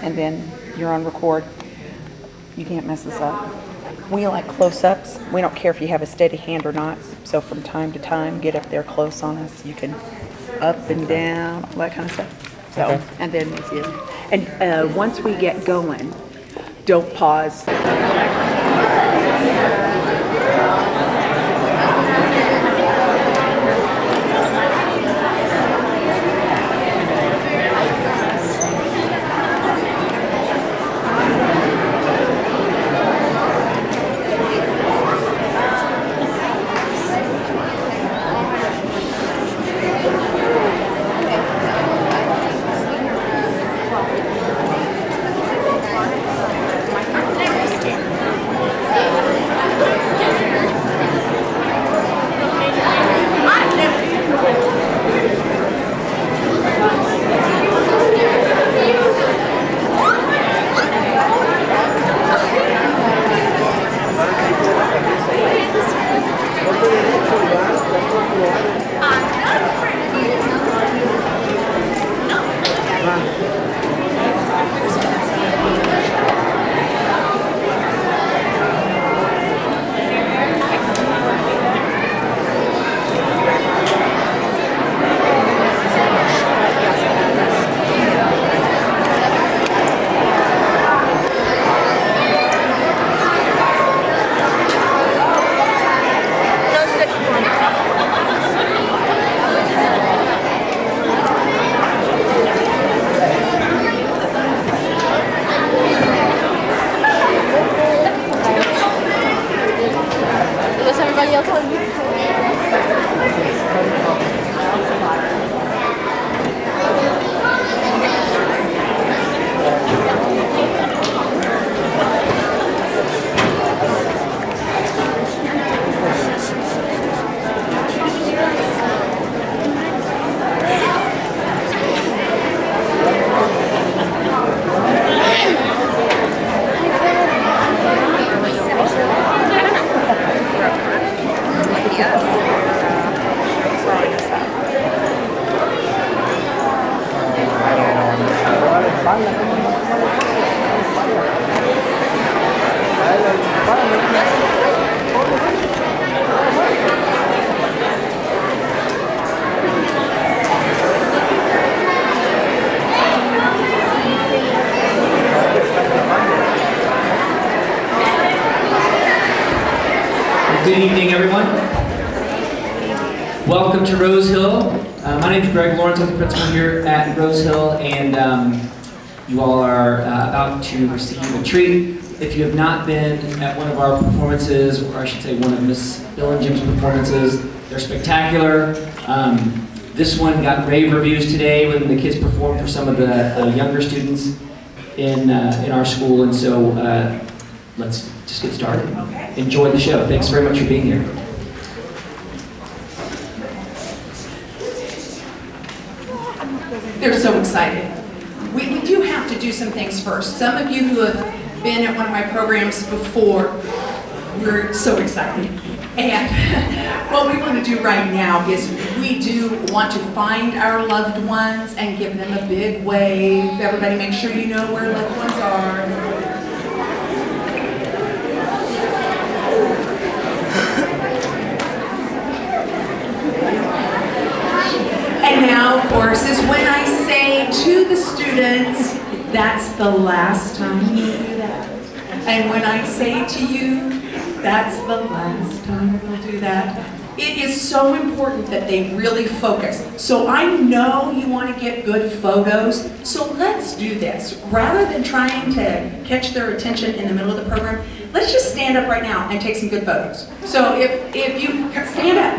and then you're on record. You can't mess this up. We like close-ups. We don't care if you have a steady hand or not. So from time to time, get up there close on us. You can up and down, all that kind of stuff. So, Okay. and then, and once we get going, don't pause. Was everybody else on mute? Good evening, everyone. Welcome to Rose Hill. My name is Greg Lawrence. I'm the principal here at Rose Hill, and you all are about to receive a treat. If you have not been at one of our performances, or I should say one of Miss Billingham's performances, they're spectacular. This one got rave reviews today when the kids performed for some of the younger students in our school, and so let's just get started. Enjoy the show. Thanks very much for being here. They're so excited. We do have to do some things first. Some of you who have been at one of my programs before, we're so excited. And what we want to do right now is we do want to find our loved ones and give them a big wave. Everybody make sure you know where loved ones are. And now, of course, is when I say to the students, that's the last time you do that. And when I say to you, that's the last time we'll do that. It is so important that they really focus. So I know you want to get good photos, so let's do this. Rather than trying to catch their attention in the middle of the program, let's just stand up right now and take some good photos. So if you stand up.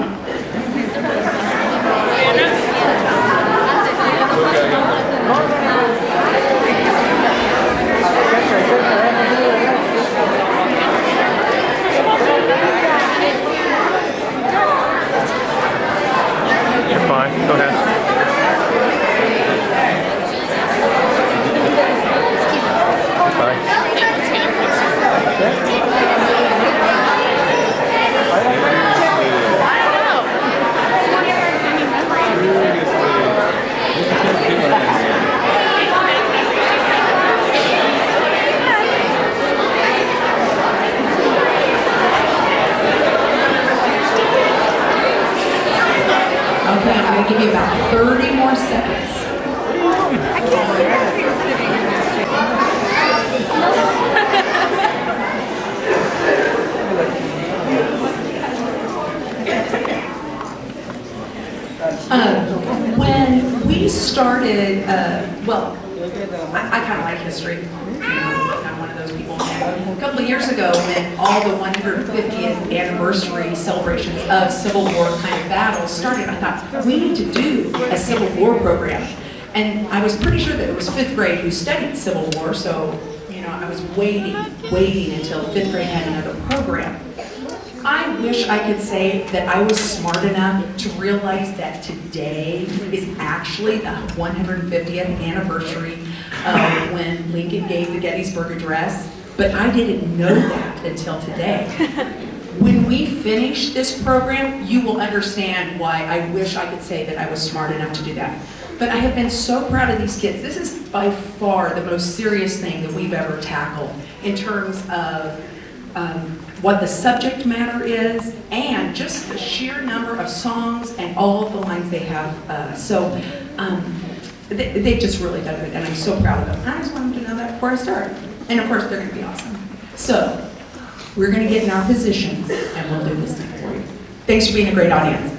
You're fine. Go ahead. Bye. going to give you about 30 more seconds. When we started, well, I kind of like history. I'm one of those people. And a couple of years ago, when all the 150th anniversary celebrations of Civil War kind of battles started, I thought, we need to do a Civil War program. And I was pretty sure that it was 5th grade who studied Civil War, so, you know, I was waiting until 5th grade had another program. I wish I could say that I was smart enough to realize that today is actually the 150th anniversary of when Lincoln gave the Gettysburg Address, but I didn't know that until today. When we finish this program, you will understand why I wish I could say that I was smart enough to do that. But I have been so proud of these kids. This is by far the most serious thing that we've ever tackled in terms of what the subject matter is, and just the sheer number of songs and all of the lines they have. They've just really done it, and I'm so proud of them. I just wanted to know that before I start. And of course, they're going to be awesome. So, we're going to get in our positions, and we'll do this thing for you. Thanks for being a great audience.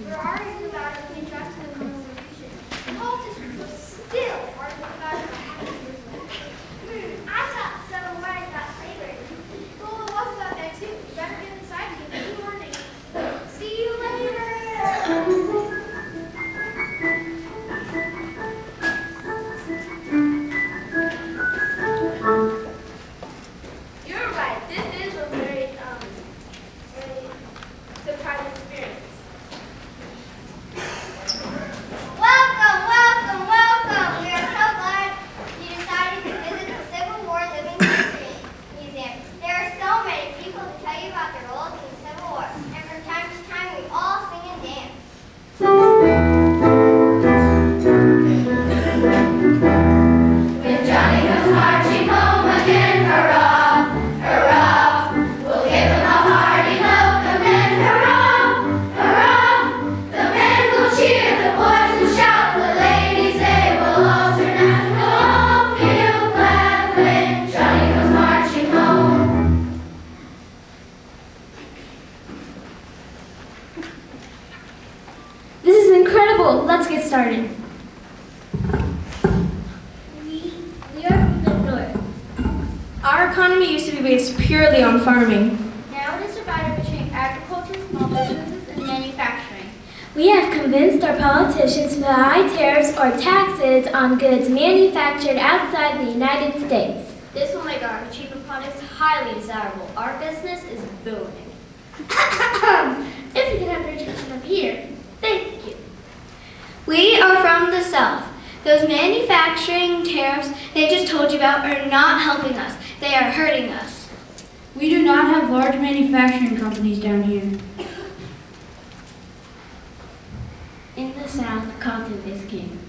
We're arguing about if we trust the Constitution. The politicians are still arguing about if I have to I thought Civil War is about slavery. Well, it was about that too. You better get inside and give me a warning. See you later. You're right. This is a very surprising experience. Welcome, welcome, welcome. We are so glad you decided to visit the Civil War Living History Museum. There are so many people to tell you about their roles in the Civil War. And from time to time, we all sing and dance. When Johnny comes marching home again, hurrah, hurrah. We'll give him a hearty welcome and hurrah, hurrah. The men will cheer, the boys will shout, the ladies they will all turn out. We'll all feel glad when Johnny comes marching home. This is incredible. Let's get started. We are from the north. Our economy used to be based purely on farming. Now it is divided between agriculture, small businesses, and manufacturing. We have convinced our politicians to put high tariffs or taxes on goods manufactured outside the United States. This will make our cheaper products highly desirable. Our business is booming. If you can have your attention up here. Thank you. We are from the South. Those manufacturing tariffs they just told you about are not helping us. They are hurting us. We do not have large manufacturing companies down here. In the South, cotton is king.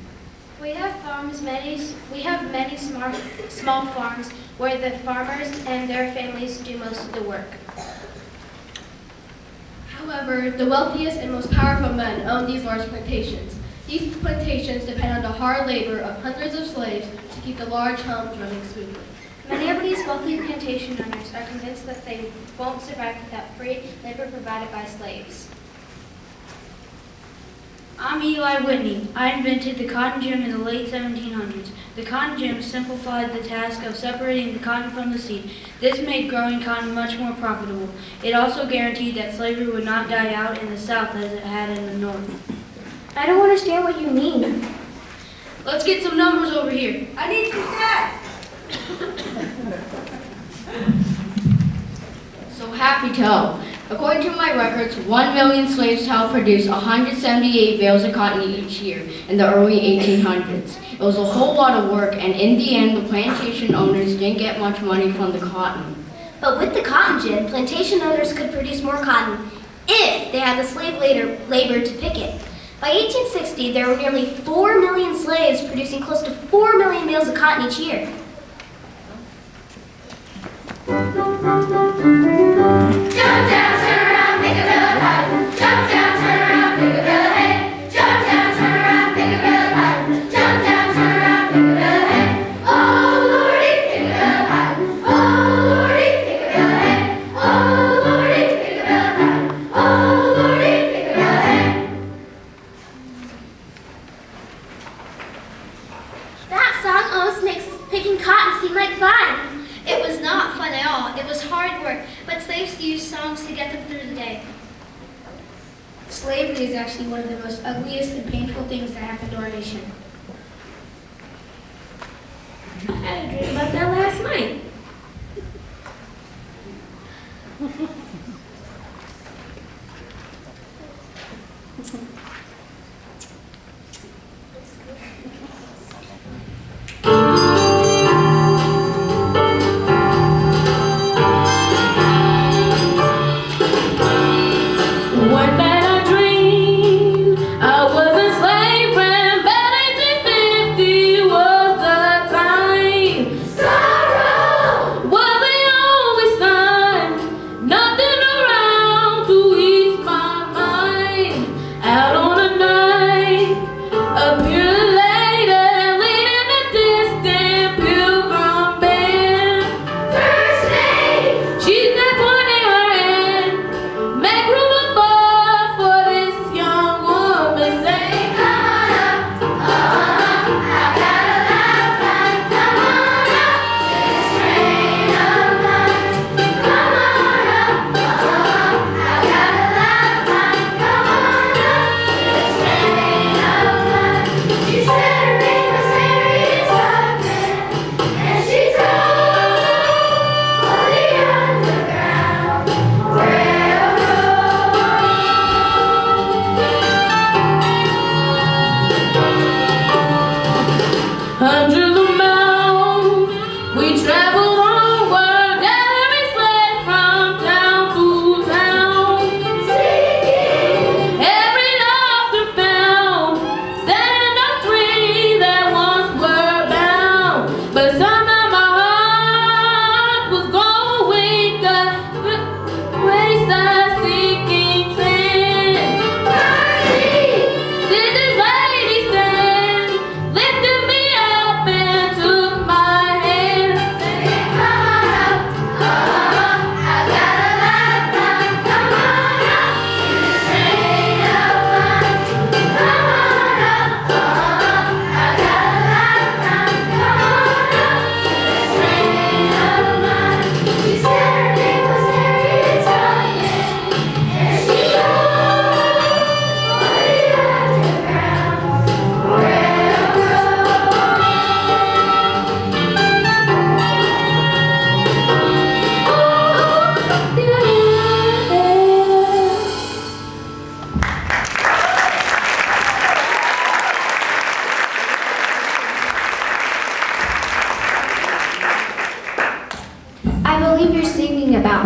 We have many small farms where the farmers and their families do most of the work. However, the wealthiest and most powerful men own these large plantations. These plantations depend on the hard labor of hundreds of slaves to keep the large homes running smoothly. Many of these wealthy plantation owners are convinced that they won't survive without free labor provided by slaves. I'm Eli Whitney. I invented the cotton gin in the late 1700s. The cotton gin simplified the task of separating the cotton from the seed. This made growing cotton much more profitable. It also guaranteed that slavery would not die out in the South as it had in the North. I don't understand what you mean. Let's get some numbers over here. I need some stats. So happy to. According to my records, 1 million slaves helped produce 178 bales of cotton each year in the early 1800s. It was a whole lot of work, and in the end, the plantation owners didn't get much money from the cotton. But with the cotton gin, plantation owners could produce more cotton if they had the slave labor to pick it. By 1860, there were nearly 4 million slaves producing close to 4 million bales of cotton each year. Jump down, turn around, pick a bill of cotton. Jump down, turn around, pick a bill of hay. Jump down, turn around, pick a bill of cotton. Jump down, turn around, pick a bill of hay. Oh Lordy, pick a bill of cotton. Oh Lordy, pick a bill of hay. Oh Lordy, pick a bill of cotton. Oh Lordy, pick a bill of hay. That song almost makes picking cotton seem like fun. It was not fun at all. It was hard work, but slaves used songs to get them through the day. Slavery is actually one of the most ugliest and painful things that happened to our nation. I had a dream about that last night. One night I dreamed I was a slave and by 1950 was the time. Sorrow Was the only sign, nothing around to ease my mind.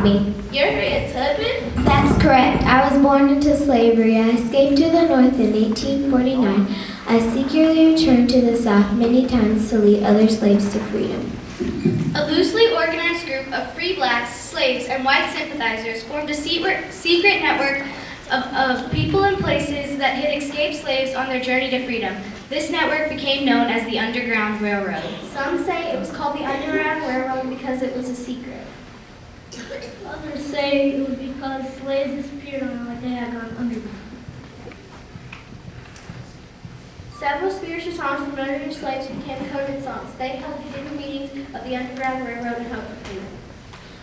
taught me. You're Aunt Tubman? That's correct. I was born into slavery. I escaped to the North in 1849. I secretly returned to the South many times to lead other slaves to freedom. A loosely organized group of free blacks, slaves, and white sympathizers formed a secret network of people and places that had escaped slaves on their journey to freedom. This network became known as the Underground Railroad. Some say it was called the Underground Railroad because it was a secret. Others say it was because slaves disappeared on it like they had gone underground. Several spiritual songs from Northern slaves became coded songs. They held hidden meanings of the Underground Railroad and hope for freedom.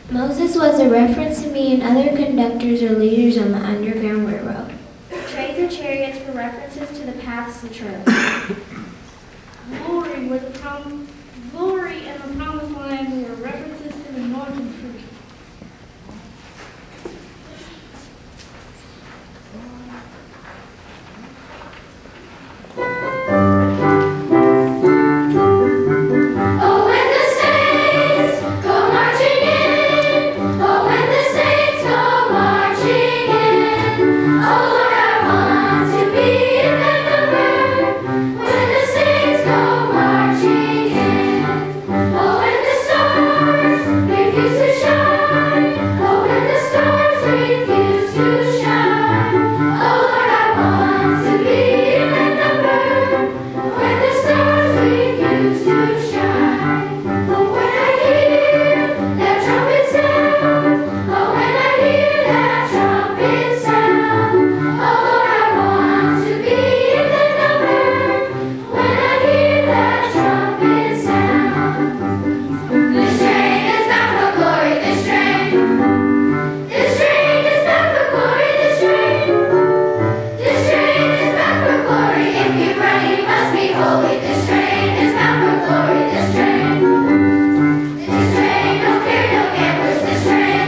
Moses was a reference to me and other conductors or leaders on the Underground Railroad. Trains and chariots were references to the paths and trails. Glory and the promised land were references to the northern tree. Oh, when the saints go marching in. Oh, when the saints go marching in. Oh, Lord, I want to be in that number. When the saints go marching in. Oh, when the stars refuse to shine. Oh, when the stars refuse to shine. Oh, Lord, I want to be in that number. When the stars refuse to shine. Oh, when I hear that trumpet sound. Oh, when I hear that trumpet sound. Oh, Lord, I want to be in that number. When I hear that trumpet sound. This train is bound for glory, this train. This train is bound for glory, this train. This train is bound for glory. If you run, you must be holy. This train is bound for glory, this train. This train don't care no gamblers, this train.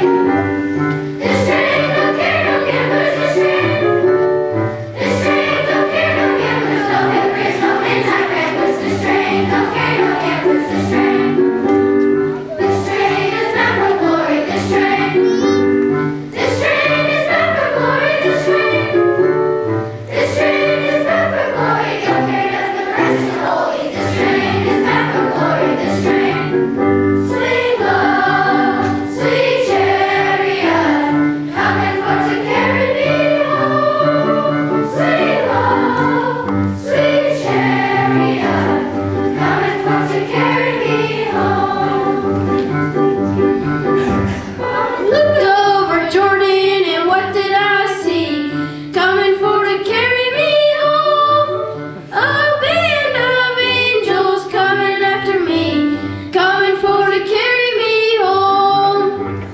This train don't care no gamblers, this train. This train don't care no gamblers, no hypocrites, no midnight ramblers. This train don't care no gamblers, this train. This train is bound for glory, this train. This train is bound for glory, this train. This train is bound for glory, don't care nothing but the rest is holy. This train is bound for glory, this train. Swing low, sweet chariot, coming for to carry me home. Swing low, sweet chariot, coming for to carry me home. Looked over Jordan and what did I see? Coming for to carry me home. A band of angels coming after me. Coming for to carry me home.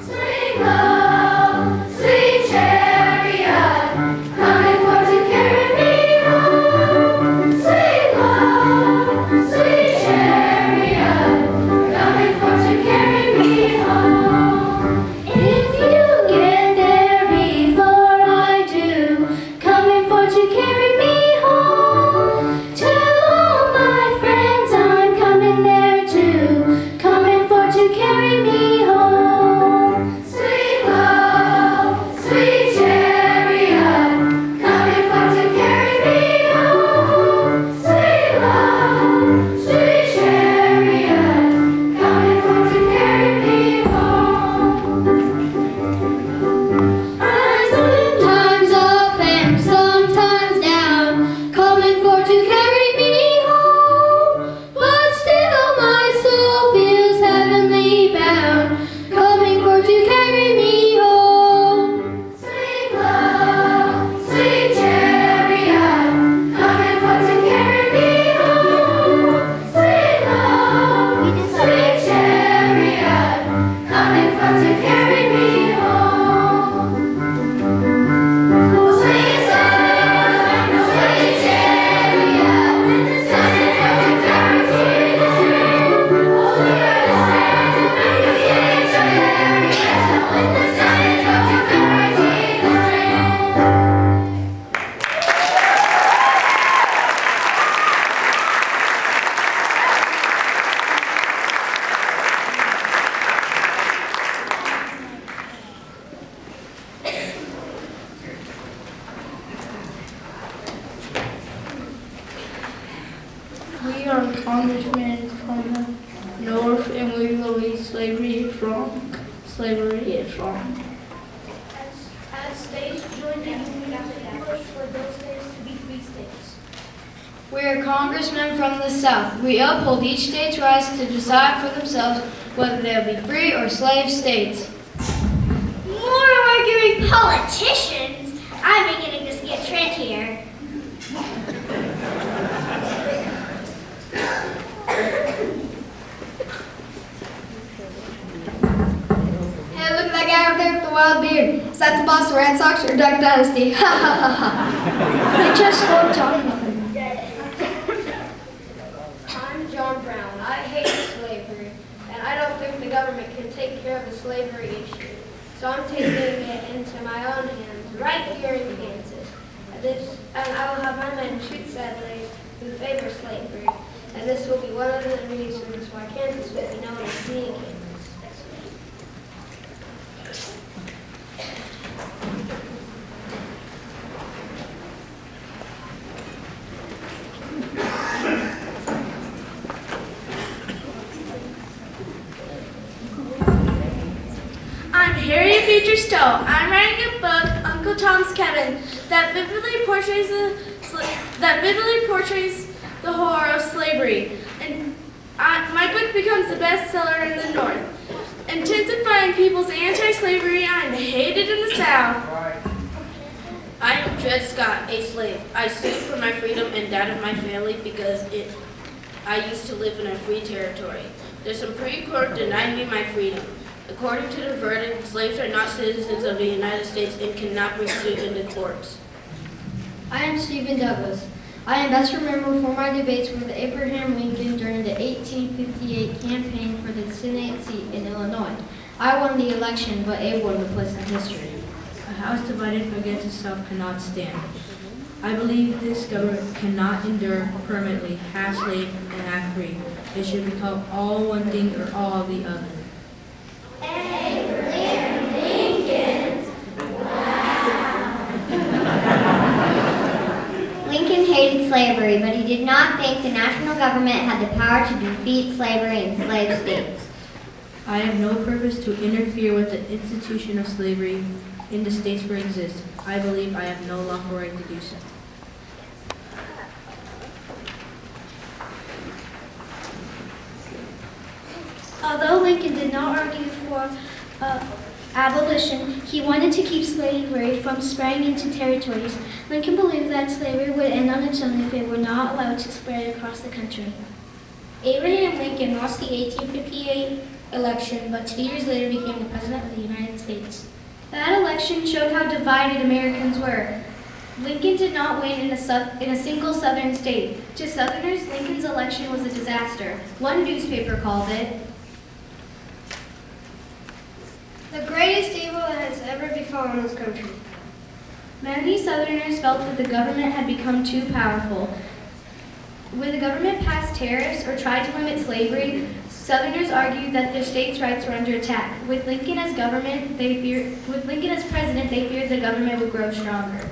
Swing low, sweet chariot, coming for to carry me home. Swing low, sweet chariot, coming for to carry me home. If you get there before I do, coming for to carry me home. Tell all my friends I'm coming there too, coming for to carry me home. Swing low, sweet chariot, coming for to carry me home. Swing low, sweet chariot, coming for to carry me home. I'm sometimes up and sometimes down. we are congressmen from the north and we believe slavery is wrong. Slavery is wrong. As states joined the Union, we push for those states to be free states. We are congressmen from the South. We uphold each state's rights to decide for themselves whether they'll be free or slave states. More arguing politicians. I'm beginning to see a trend here. Hey, look at that guy over there with the wild beard. Is that the Boston Red Sox or Duck Dynasty? Ha ha ha ha. I just spoke to him. I'm John Brown. I hate slavery, and I don't think the government can take care of the slavery issue. So I'm taking it into my own hands right here in Kansas. And I will have my men shoot settlers who favor slavery. And this will be one of the reasons why Kansas will be known as being Kansas. I'm Harriet Beecher Stowe. I'm writing a book, Uncle Tom's Cabin, that vividly portrays the horror of slavery. And my book becomes the bestseller in the North, intensifying people's anti-slavery and hated in the South. I am Dred Scott, a slave. I sued for my freedom and that of my family because I used to live in a free territory. The Supreme Court denied me my freedom. According to the verdict, slaves are not citizens of the United States and cannot bring suit in the courts. I am Stephen Douglas. I am best remembered for my debates with Abraham Lincoln during the 1858 campaign for the Senate seat in Illinois. I won the election, but Abe won the place in history. A house divided against itself cannot stand. I believe this government cannot endure permanently half slave and half free. It should become all one thing or all the other. Abraham Lincoln. Lincoln hated slavery, but he did not think the national government had the power to defeat slavery in slave states. I have no purpose to interfere with the institution of slavery in the states where it exists. I believe I have no lawful right to do so. Although Lincoln did not argue for abolition, he wanted to keep slavery from spreading into territories. Lincoln believed that slavery would end on its own if it were not allowed to spread across the country. Abraham Lincoln lost the 1858 election, but 2 years later became the President of the United States. That election showed how divided Americans were. Lincoln did not win in a single southern state. To Southerners, Lincoln's election was a disaster. One newspaper called it The greatest evil that has ever befallen this country. Many Southerners felt that the government had become too powerful. When the government passed tariffs or tried to limit slavery, Southerners argued that their states' rights were under attack. With Lincoln as president, they feared the government would grow stronger.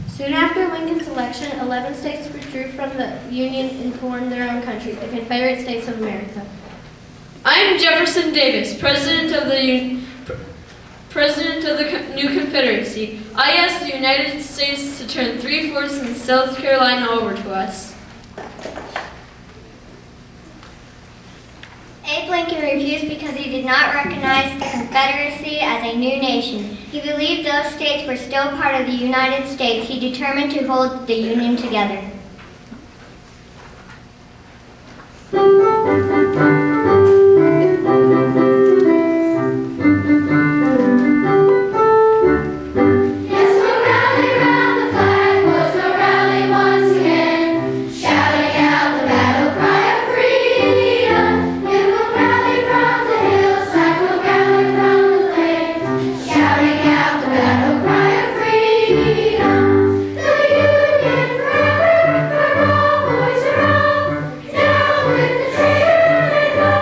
Soon after Lincoln's election, 11 states withdrew from the Union and formed their own country, the Confederate States of America. I am Jefferson Davis, President of the new Confederacy. I ask the United States to turn 3/4 of South Carolina over to us. Abe Lincoln refused because he did not recognize the Confederacy as a new nation. He believed those states were still part of the United States. He determined to hold the Union together. Yes, we'll rally round the flag, boys, we'll rally once again, shouting out the battle cry of freedom. It will rally from the hillside, we'll rally from the plains, shouting out the battle cry of freedom. The Union forever, hurrah, boys, hurrah! Down with the traitor and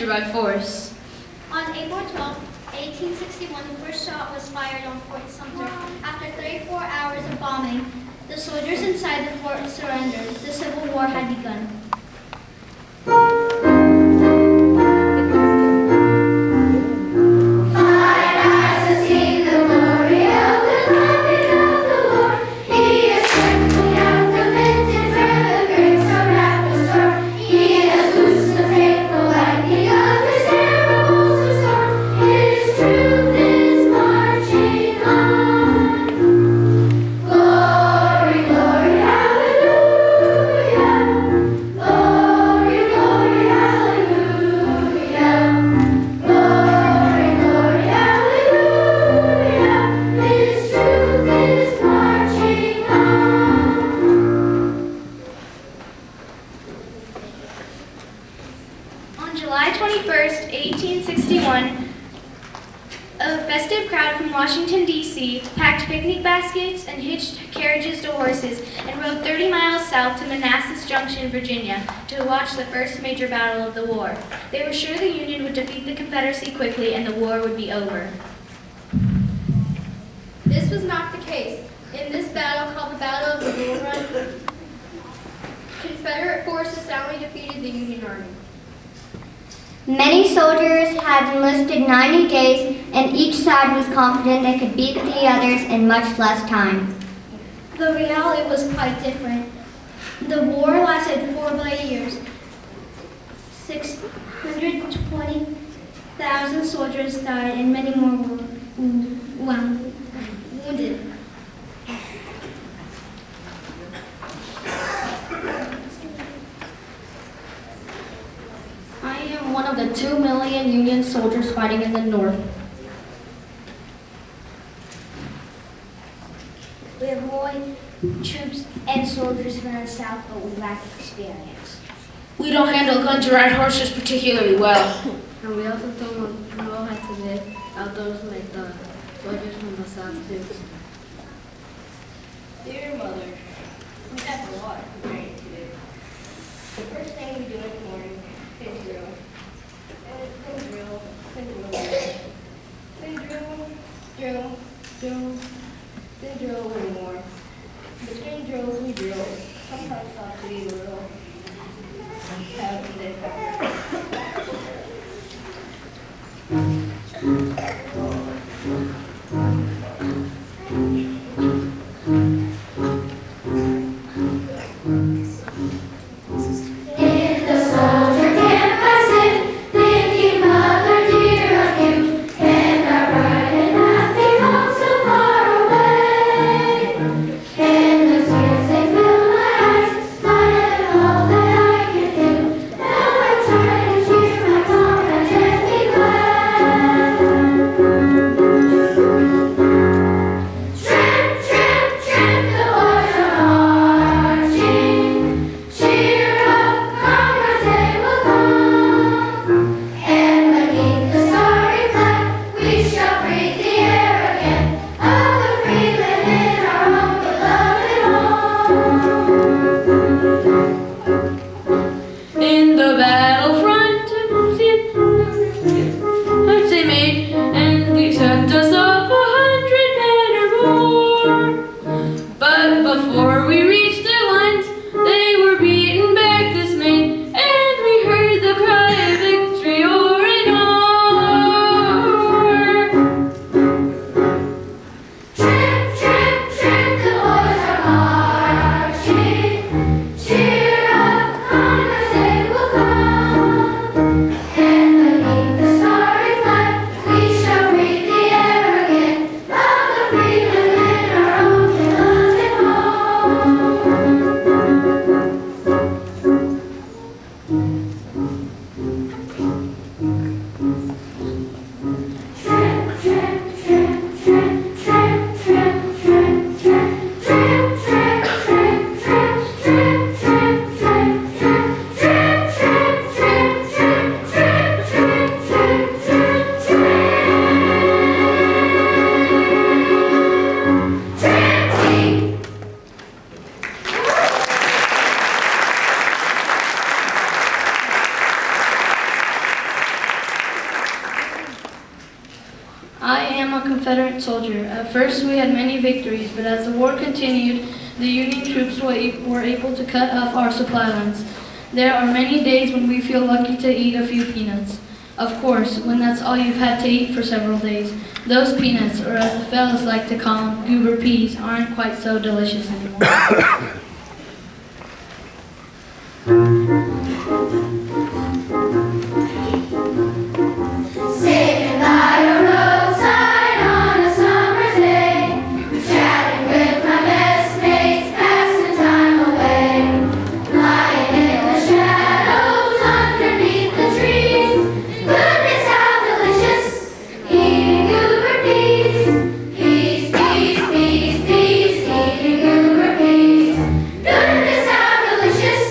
country by force. On April 12, 1861, the first shot was fired on Fort Sumter. After 34 hours of bombing, the soldiers inside the fort surrendered. The Civil War had begun. On July 21st, 1861, a festive crowd from Washington, D.C. packed picnic baskets and hitched carriages to horses and rode 30 miles south to Manassas Junction, Virginia, to watch the first major battle of the war. They were sure the Union would defeat the Confederacy quickly and the war would be over. This was not the case. In this battle, called the Battle of the Bull Run, Confederate forces soundly defeated the Union Army. Many soldiers had enlisted 90 days, and each side was confident they could beat the others in much less time. The reality was quite different. The war lasted 4 bloody years. 620,000 soldiers died and many more were wounded. I am one of the 2 million Union soldiers fighting in the North. We have more troops and soldiers from the South, but we lack experience. We don't handle guns or ride horses particularly well. And we also don't know how to live outdoors like the soldiers from the South do. Dear Mother, we have a lot of training to do. The first thing we do in the morning is drill. Then drill, then drill, then drill, then drill one more. Between drills we drill. Sometimes stop to eat a little. Have and then In the soldier camp I sit, thinking, Mother dear, of you, and I ride and I think home so far. am a Confederate soldier. At first we had many victories, but as the war continued, the Union troops were able to cut off our supply lines. There are many days when we feel lucky to eat a few peanuts. Of course, when that's all you've had to eat for several days, those peanuts, or as the fellas like to call them, goober peas, aren't quite so delicious anymore. Sitting by a roadside on a summer's day, chatting with my best mates, passing time away. Lying in the shadows underneath the trees, goodness how delicious, eating goober peas. Peas, peas, peas, peas, eating goober peas. Goodness how delicious,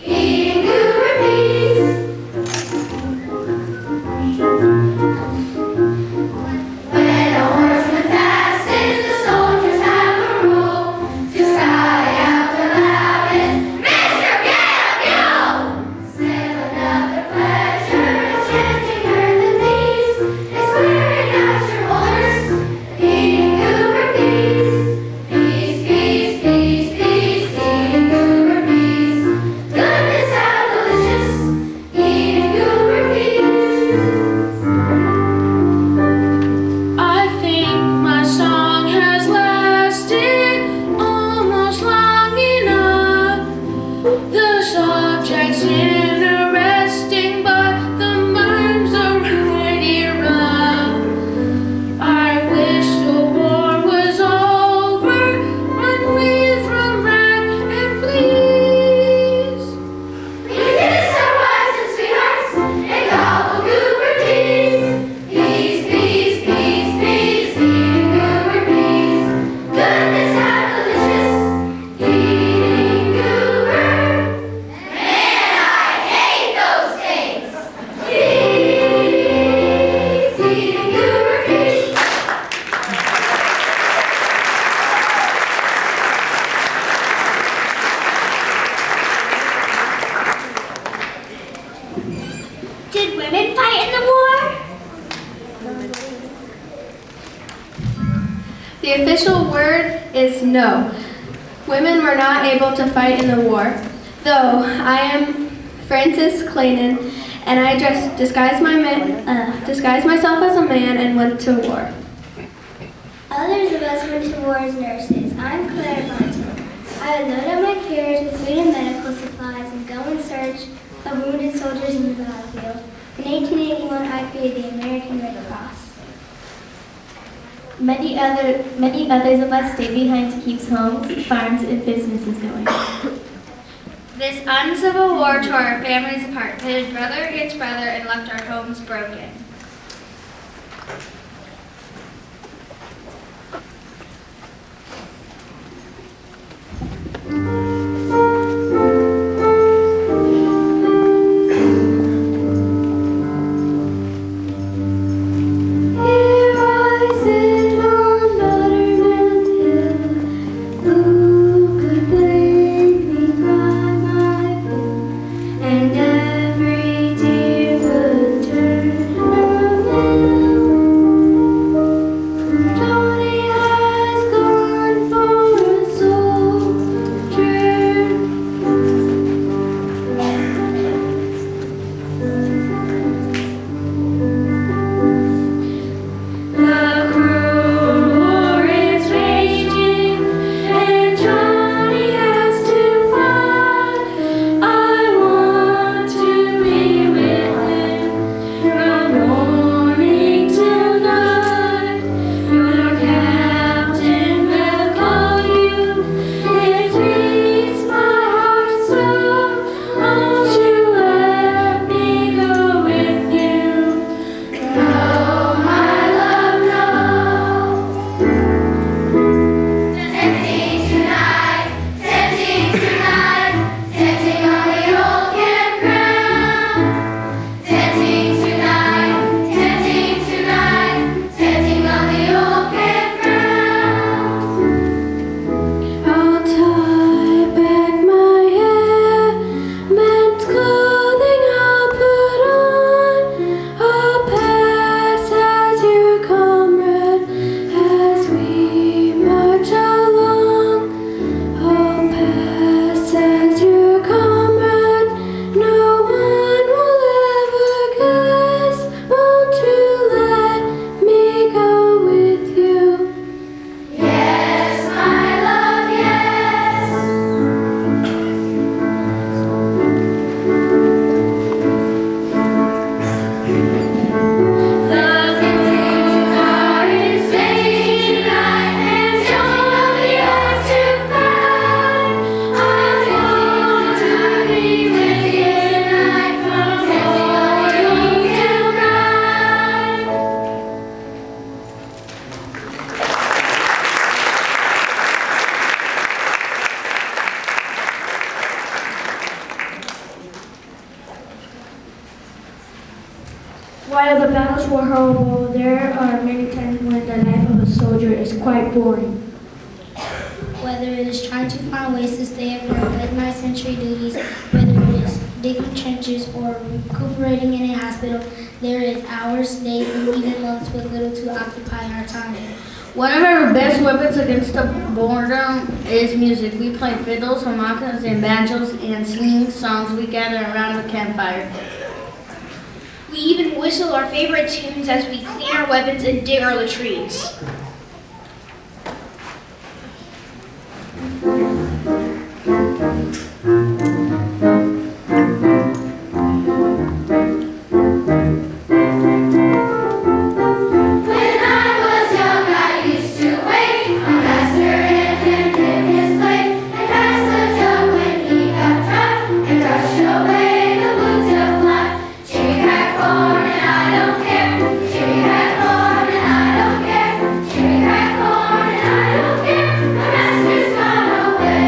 eating goober peas. When a horseman passes, the soldiers have a rule to cry out the loudest, "Mister, get a mule!" Still another pleasure, chanting earth and peace, is wearing out your horse, eating goober peas. Peas, peas, peas, peas, eating goober peas. Goodness how delicious, eating goober peas. I think my song has lasted almost long enough. The subject's interesting, but the mime's already rough. I wish the war was over, run with from rag and fleas. We kiss our wives and sweethearts and gobble goober peas. Peas, peas, peas, peas, eating goober peas. Goodness how delicious, eating goober. Man, I hate those things. Peas, eating goober peas. Did women fight in the war? The official word is no. Women were not able to fight in the war. Though I am Frances Clayton, and I disguised myself as a man and went to war. Others of us went to war as nurses. I'm Claire Martin. I would load up my carriage with food and medical supplies and go in search of wounded soldiers in the battlefield. In 1881, I created the American Red Cross. Many others of us stayed behind to keep homes, farms, and businesses going. This uncivil war tore our families apart, pitted brother against brother, and left our homes broken. Here I sit on Buttermilk Hill. Who could blame me? Cry my fill, and every tear would turn wars were horrible, there are many times when the life of a soldier is quite boring. Whether it is trying to find ways to stay at work, midnight sentry duties, whether it is digging trenches or recuperating in a hospital, there is hours, days, and even months with little to occupy our time. One of our best weapons against the boredom is music. We play fiddles, harmonicas, and banjos, and singing songs. We gather around the campfire. We even whistle our favorite tunes as we clean our weapons and dig our latrines. When I was young, I used to wait on Master and him in his plate, and pass the jug when he got drunk, and brush away the blues of life. Jimmy crack corn and I don't care. Jimmy crack corn and I don't care. Jimmy crack corn and I don't care. My master's gone away.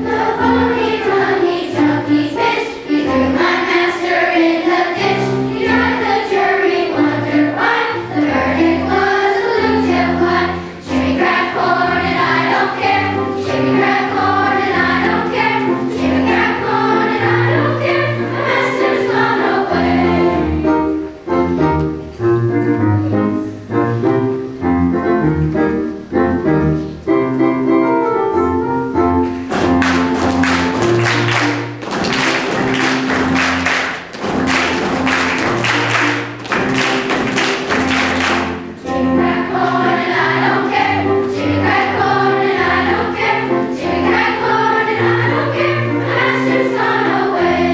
The pony run, he jumped, he pitched. He threw my master in the ditch. He tried the jury, wondered why. The verdict was a lunatic fly. Jimmy crack corn and I don't care. Jimmy crack corn and I don't care. Jimmy crack corn and I don't care. My master's gone away. Jimmy crack corn and I don't care. Jimmy crack corn and I don't care. Jimmy crack corn and I don't care. My master's gone away.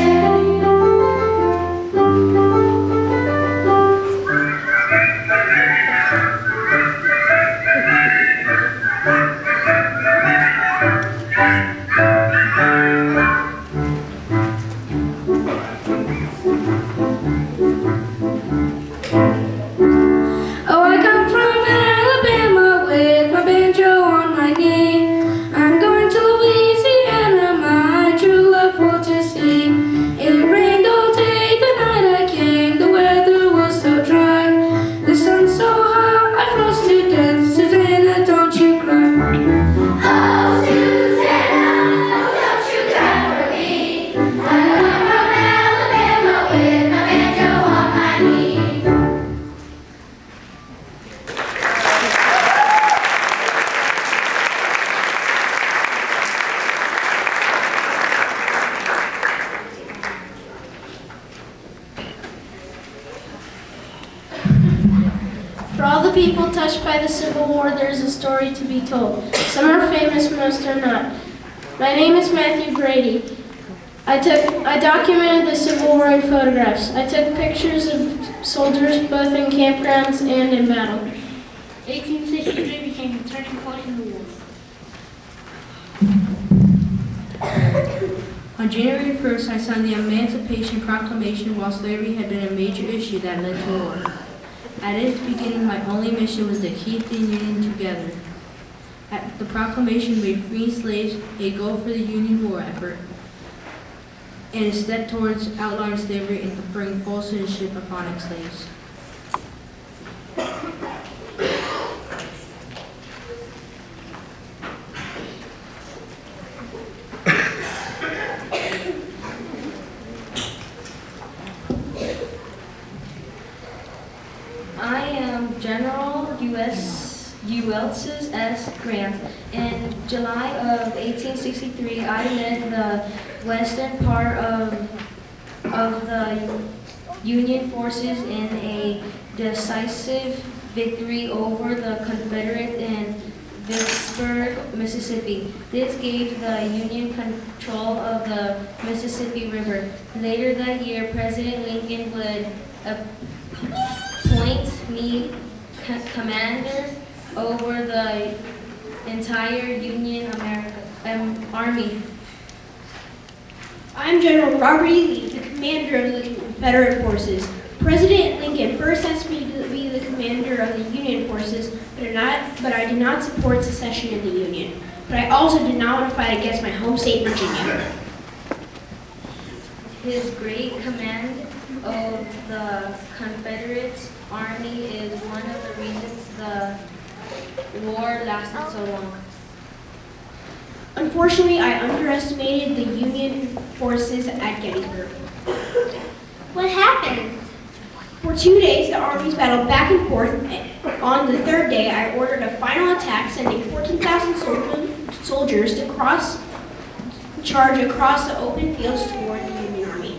Oh, I come from Alabama with my banjo on my knee. I'm going to Louisiana, my true love for to see. It rained all day the night I came, the weather was so dry. The sun so hot, I froze to death. Susanna, don't you cry. Oh, Susanna, don't you cry for me. I come from Alabama with my banjo on my knee. For all the people touched by the Civil War, there is a story to be told. Some are famous, most are not. My name is Matthew Brady. I documented the Civil War in photographs. I took pictures of soldiers both in campgrounds and in battle. 1863 became the turning point in the war. On January 1st, I signed the Emancipation Proclamation while slavery had been a major issue that led to war. At its beginning, my only mission was to keep the Union together. The proclamation made freeing slaves a goal for the Union war effort and a step towards outlawing slavery and conferring full citizenship upon its slaves. I am General Ulysses S. Grant. In July of 1863, I led the western part of the Union forces in a decisive victory over the Confederate in Vicksburg, Mississippi. This gave the Union control of the Mississippi River. Later that year, President Lincoln would appoint me commander over the entire Union Army. I'm General Robert E. Lee, the commander of the Confederate forces. President Lincoln first asked me to be the commander of the Union forces, but I did not support secession in the Union. but I also did not want to fight against my home state, Virginia. His great command of the Confederate Army is one of the reasons the war lasted so long. Unfortunately, I underestimated the Union forces at Gettysburg. What happened? For 2 days, the armies battled back and forth. On the third day, I ordered a final attack, sending 14,000 soldiers to charge across the open fields toward the Union Army.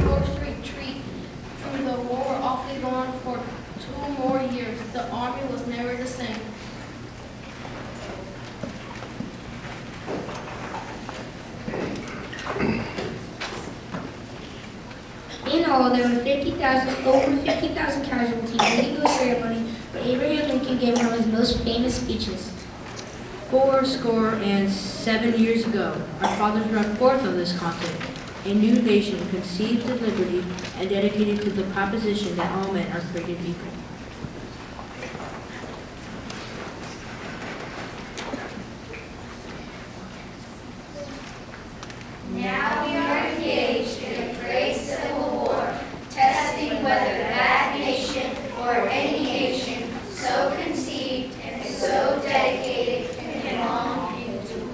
Forced to retreat from the war were awfully gone for 2 more years. The army was never the same. In all, there were over 50,000 casualties leading to a ceremony where Abraham Lincoln gave one of his most famous speeches. 7 years ago, our fathers brought forth on this continent a new nation conceived of liberty and dedicated to the proposition that all men are created equal. Now we are engaged in a great civil war, testing whether that nation or any nation so conceived and so dedicated can long endure.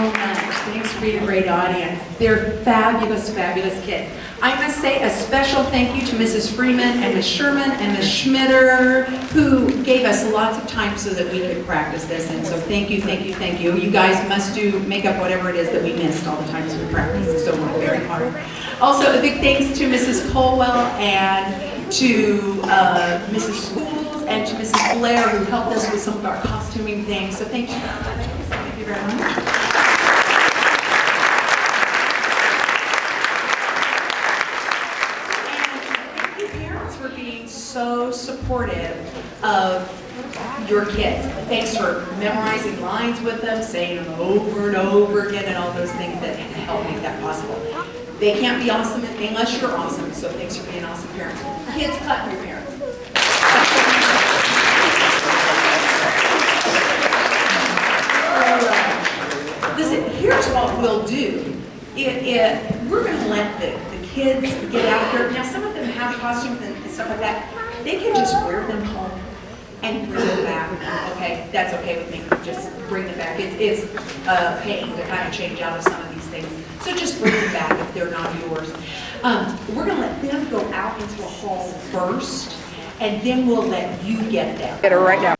much. Thanks for being a great audience. They're fabulous, fabulous kids. I must say a special thank you to Mrs. Freeman and Ms. Sherman and Ms. Schmitter, who gave us lots of time so that we could practice this. And so thank you, thank you, thank you. You guys must make up whatever it is that we missed all the times we practiced. So we're very hard. Also, a big thanks to Mrs. Colwell and to Mrs. Schools and to Mrs. Blair, who helped us with some of our costuming things. So thank you very much. Thank you very much. So supportive of your kids. Thanks for memorizing lines with them, saying them over and over again, and all those things that help make that possible. They can't be awesome unless you're awesome, so thanks for being awesome parents. Kids, clap for your parents. Listen, here's what we'll do. We're going to let the kids get out there. Now, some of them have costumes and stuff like that. They can just wear them home and bring them back. Okay, that's okay with me. Just bring them back. It's a pain to kind of change out of some of these things. So just bring them back if they're not yours. We're going to let them go out into the hall first, and then we'll let you get them. Get her right now.